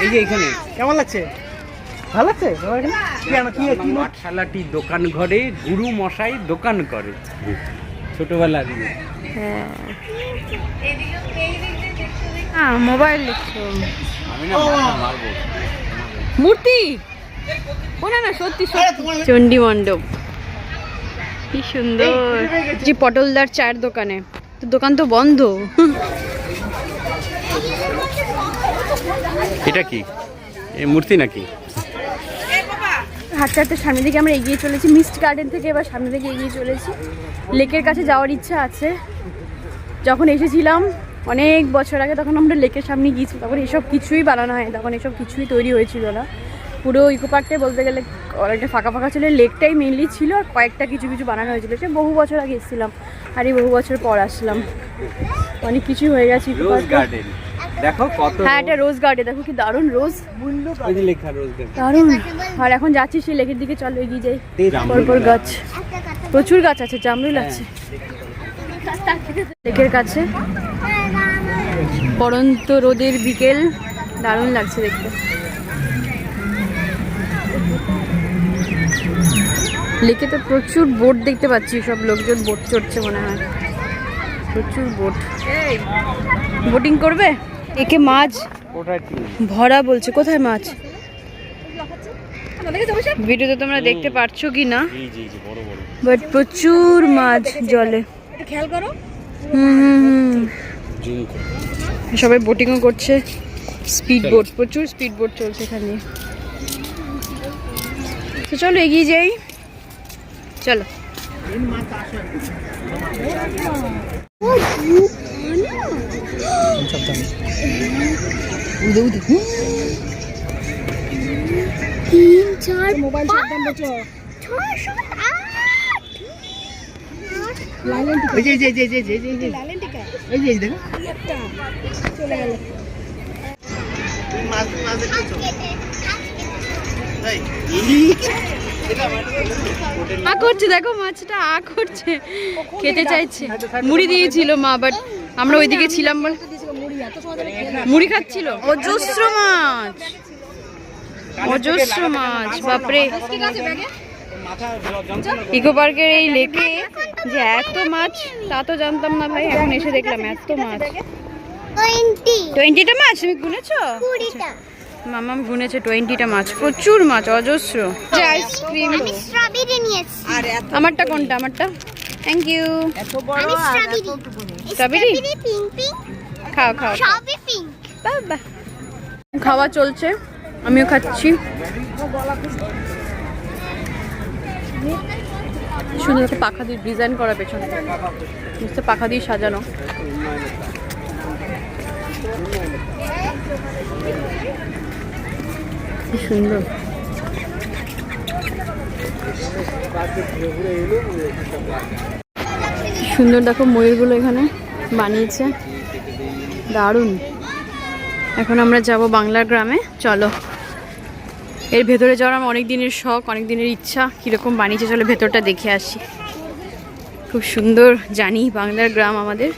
এই যে এখানে কেমন লাগছে? ভালো লাগছে? পাঠশালাটি দোকান ঘরে গুরু মশাই দোকান করে ছোটবেলার। হ্যাঁ মোবাইল দেখছো? আমি না মারবো মূর্তি ও না না সত্যি চণ্ডী মণ্ডপ কি সুন্দর। যে পটলদার চায়ের দোকানে, তো দোকান তো বন্ধ। এটা কি এই মূর্তি নাকি? হাঁটতে হাঁটতে সামনের দিকে আমরা এগিয়ে চলেছি, মিস্ট গার্ডেন থেকে এবার সামনের দিকে এগিয়ে চলেছি। লেকের কাছে যাওয়ার ইচ্ছা আছে। যখন এসেছিলাম অনেক বছর আগে, তখন আমরা লেকের সামনে গিয়েছি, তখন এসব কিছুই বানানো হয়, তখন এসব কিছুই তৈরি হয়েছিল না। পুরো ইকো পার্কটাই বলতে গেলে অনেকটা ফাঁকা ফাঁকা ছিল, লেকটাই মেনলি ছিল, আর কয়েকটা কিছু কিছু বানানো হয়েছিল। সে বহু বছর আগে এসেছিলাম, আর এই বহু বছর পর আসলাম, অনেক কিছুই হয়ে গেছে ইকো পার্কে। দেখো কত, হ্যাঁ এটা রোজ গার্ডেন, দেখো কি দারুণ রোজ, ওই যে লেখা রোজ গার্ডেন দারুণ। আর এখন যাচ্ছি সেই লেকের দিকে, চলো এগিয়ে যাই। পরপর গাছ, প্রচুর গাছ আছে, জামরুল আছে লেকের কাছে। পড়ন্ত রোদের বিকেল, দারুণ লাগছে দেখতে। লেকে তো প্রচুর বোট দেখতে পাচ্ছি, সব লোকজন বোট চড়ছে মনে হয়, প্রচুর বোট। বোটিং করবে? একে মাছ ভরা বলছে, কোথায় মাছ? ভিডিওতে তোমরা দেখতে পাচ্ছ কি না, বাট প্রচুর মাছ জলে। খেয়াল করো। সবাই বোটিংও করছে, স্পিড বোট, প্রচুর স্পিড বোট চলছে এখানে। তো চলো এগিয়ে যাই, চলো। আ করছে, দেখো মাছটা আ করছে, খেতে চাইছে। মুড়ি দিয়েছিল মা, বাট আমরা ওইদিকে ছিলাম বলে মুড়ি খাচ্ছিল। অজস্র মাছ, অজস্র মাছ, বাপরে। ইকো পার্কের এই লেকে যে এত মাছ তা তো জানতাম না ভাই, এখন এসে দেখলাম এত মাছ। 20টা মাছ তুমি গুনেছো? মামা গুনেছে 20টা মাছ, প্রচুর মাছ, অজস্র। যে আইসক্রিম, আমারটা কোনটা? আমারটা থ্যাংক ইউ। স্ট্রবেরি খাও খাও, বাবা। খাওয়া চলছে, আমিও খাচ্ছি। সুন্দর একটা পাখা দিয়ে ডিজাইন করা, পেছনে বুঝতে পাখা দিয়ে সাজানো। কি সুন্দর, সুন্দর দেখো ময়ূরগুলো এখানে বানিয়েছে, দারুণ। এখন আমরা যাব বাংলার গ্রামে, চলো। এর ভেতরে যাওয়ার আমার অনেক দিনের শখ, অনেক দিনের ইচ্ছা, কীরকম বানিয়েছে চলো ভেতরটা দেখে আসি। খুব সুন্দর, জানি বাংলার গ্রাম আমাদের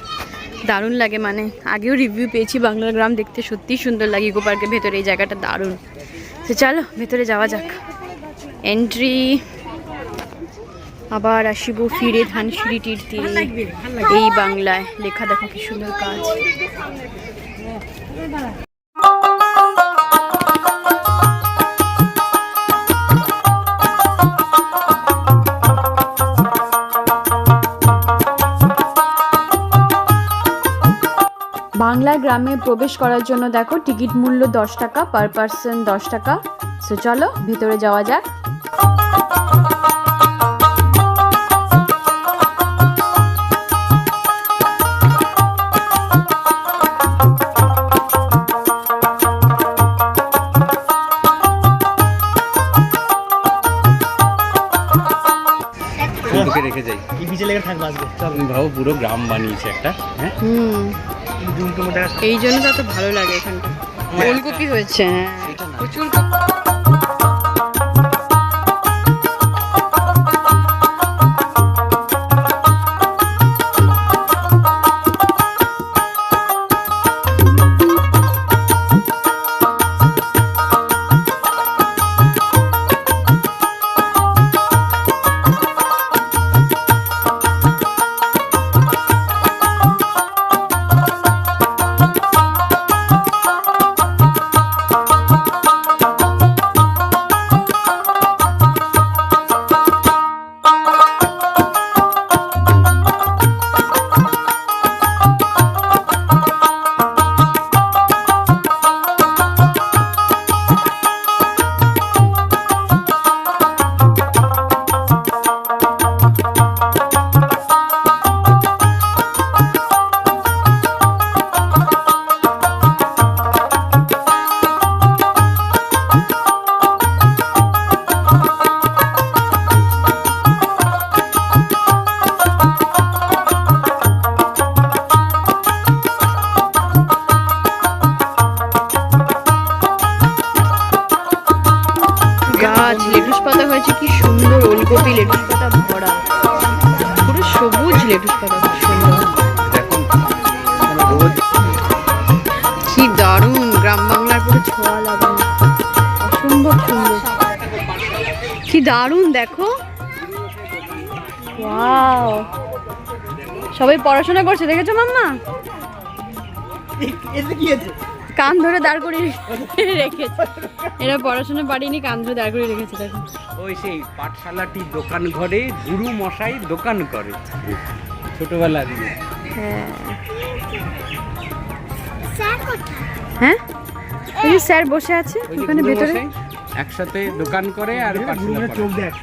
দারুণ লাগে, মানে আগেও রিভিউ পেয়েছি বাংলার গ্রাম দেখতে সত্যিই সুন্দর লাগে। ইকো পার্কের ভেতরে এই জায়গাটা দারুণ। তো চলো ভেতরে যাওয়া যাক। এন্ট্রি, আবার আসিব ফিরে ধানসিঁড়িটির তীরে, এই বাংলায় লেখা, দেখো কি সুন্দর কাজ। বাংলা গ্রামে প্রবেশ করার জন্য দেখো টিকিট মূল্য 10 টাকা, পার পার্সন 10 টাকা। সো চলো ভেতরে যাওয়া যাক। রেখে যাই, ভাবো পুরো গ্রাম বানিয়েছে একটা। হ্যাঁ এই জন্য তো এত ভালো লাগে এখানটা। ফুলকপি হয়েছে, প্রচুর। গাছ, লেটুস পাতা হয়েছে কি সুন্দর, ওলকপি লেটুস পাতা ভরা, পুরো সবুজ লেটুস পাতা, খুব সুন্দর। কি দারুণ, গ্রাম বাংলার পুরো ছোঁয়া লাগানো, অসম্ভব সুন্দর, কি দারুণ দেখো। ওয়াও, সবাই পড়াশোনা করছে দেখেছো মাম্মা? কান ধরে দাঁড় করিয়ে রেখেছে, এরা পড়াশোনা পারিনি, কান ধরে দাঁড় করিয়ে রেখেছে দেখো। ওই সেই পাঠশালাটি দোকান ঘরে গুরু মশাই দোকান করে ছোটবেলা দিয়ে। হ্যাঁ হ্যাঁ, ওই যে স্যার বসে আছে ওই যে ওখানে গুরু ভেতরে। মশাই একসাথে দোকান করে আর পাঠশালা চোখ পড়ায়। দেখ।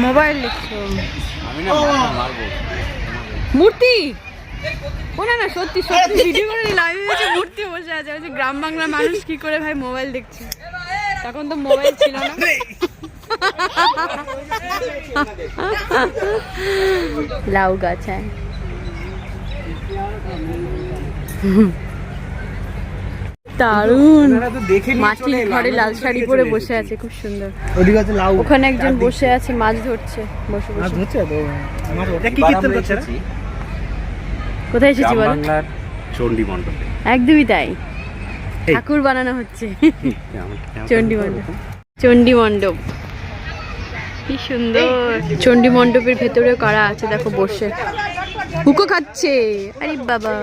মোবাইল দেখছো? আমি না মাথা মারবো। মূর্তি, ও না না, সত্যি সত্যি ভিডিও করে নিলাম, আমি ভেবেছি মূর্তি বসে আছে, বলছি গ্রাম বাংলার মানুষ কি করে ভাই মোবাইল দেখছে, তখন তো মোবাইল ছিল না। লাউ গাছ, হ্যাঁ দারুণ, আপনারা তো দেখে নিয়ে মাটির চলে এলেন, ঘরে আমরা লাল তো শাড়ি দেখে পরে চলে বসে এসেছি। আছে, খুব সুন্দর। ওদিকে আছে লাউ। ওখানে একজন বসে আছে, মাছ ধরছে বসে মাছ বসে। ধরছে তো, মাছ ওটা কি এবার কীর্তন আমরা করছে রে? এসেছি কোথায় এসেছি গ্রাম বলো? বাংলার চণ্ডী মণ্ডপে। একদমই তাই, এই। ঠাকুর বানানো হচ্ছে আমার- চণ্ডী মণ্ডপ, চণ্ডী মণ্ডপ কি সুন্দর। চণ্ডী মণ্ডপের ভেতরে কারা আছে দেখো বসে, হুকো খাচ্ছে, আরে বাবা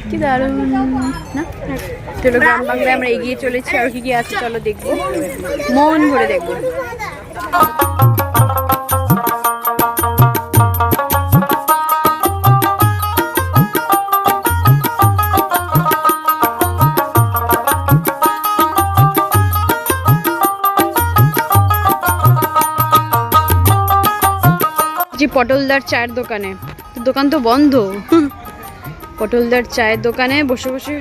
কি দারুণ না। চলো গ্রাম বাংলায় আমরা এগিয়ে চলেছি, আর কি কি আছে চলো দেখবো, মন ভরে দেখবো। যে পটলদার চায়ের দোকানে, তো দোকান তো বন্ধ, পটলদার চায়ের দোকানে বসে বসে,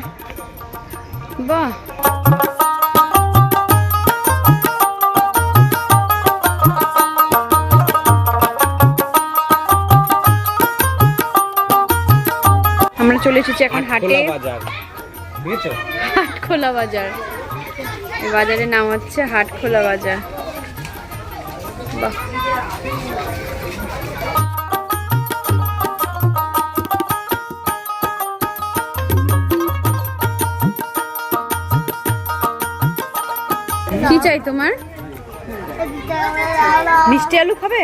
বাহ আমরা চলে এসেছি এখন হাটে, হাটখোলা বাজার, বুঝেছো? হাটখোলা বাজার, এই বাজারের নাম হচ্ছে হাটখোলা বাজার। বাহ, কি চাই তোমার? মিষ্টি আলু খাবে?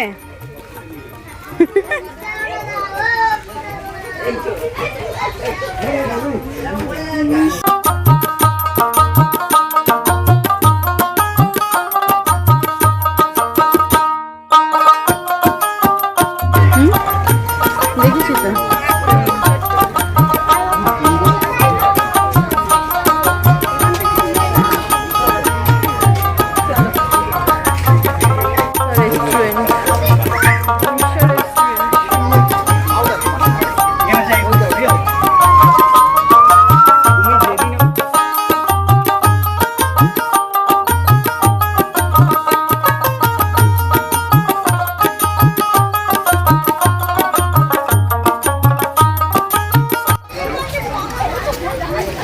দেখেছি তো। রেস্টুরেন্ট,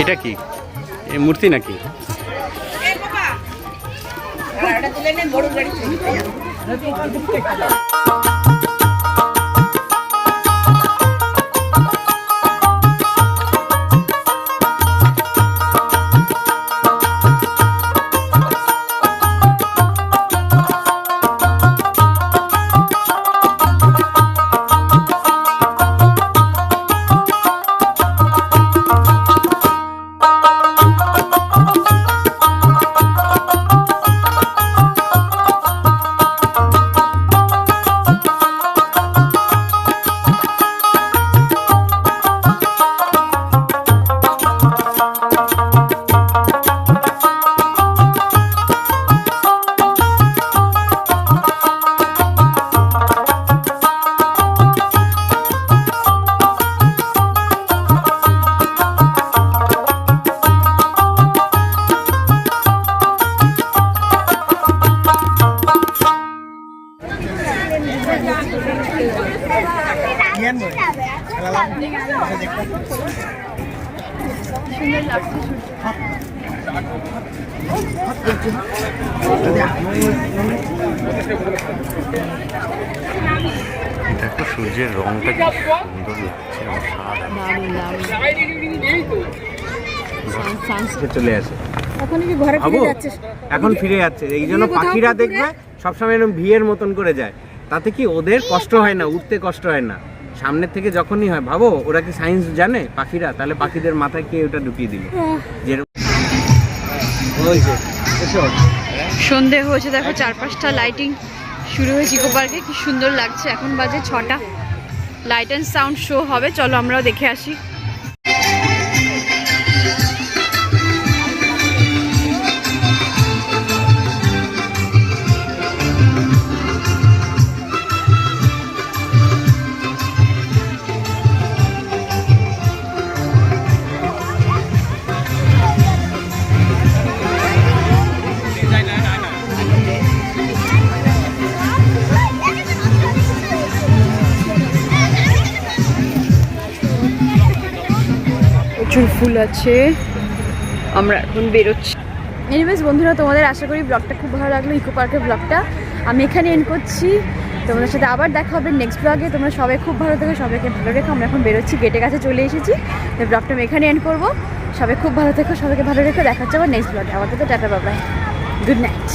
এটা কি এই মূর্তি নাকি? জিয়ান বলে খেলালাম দেখতে সুন্দর লাগছে দেখো সূর্যের রংটা কি সুন্দর লাগছে, দারুণ দারুণ। চলে আসে। এখন কি ঘরে ফিরে যাচ্ছে? এখন ফিরে যাচ্ছে, এই জন্য পাখিরা দেখবে সবসময় এরকম ভিড়ের মতন করে যায়, তাতে কি ওদের কষ্ট হয় না, উঠতে কষ্ট হয় না। সামনের থেকে যখনই হয়, ভাবো ওরা কি সায়েন্স জানে পাখিরা, তাহলে পাখিদের মাথায় কে ওটা ঢুকিয়ে দিল যেরকম। সন্ধে হয়েছে, দেখো 4-5টা লাইটিং শুরু হয়েছে ইকো পার্কে, কি সুন্দর লাগছে। এখন বাজে 6টা, লাইট অ্যান্ড সাউন্ড শো হবে, চলো আমরাও দেখে আসি। প্রচুর ফুল আছে, আমরা এখন বেরোচ্ছি। এনিওয়েজ বন্ধুরা, তোমাদের আশা করি ব্লগটা খুব ভালো লাগলো, ইকো পার্কের ব্লগটা আমি এখানে এন্ড করছি। তোমাদের সাথে আবার দেখা হবে নেক্সট ব্লগে। তোমরা সবাই খুব ভালো থেকো, সবাইকে ভালো রেখো। আমরা এখন বেরোচ্ছি, গেটের কাছে চলে এসেছি, ব্লগটা আমি এখানে এন্ড করবো। সবাই খুব ভালো থেকো, সবাইকে ভালো রেখো, দেখা হচ্ছে আবার নেক্সট ব্লগে। আমাদের তো tata, bye bye, good night.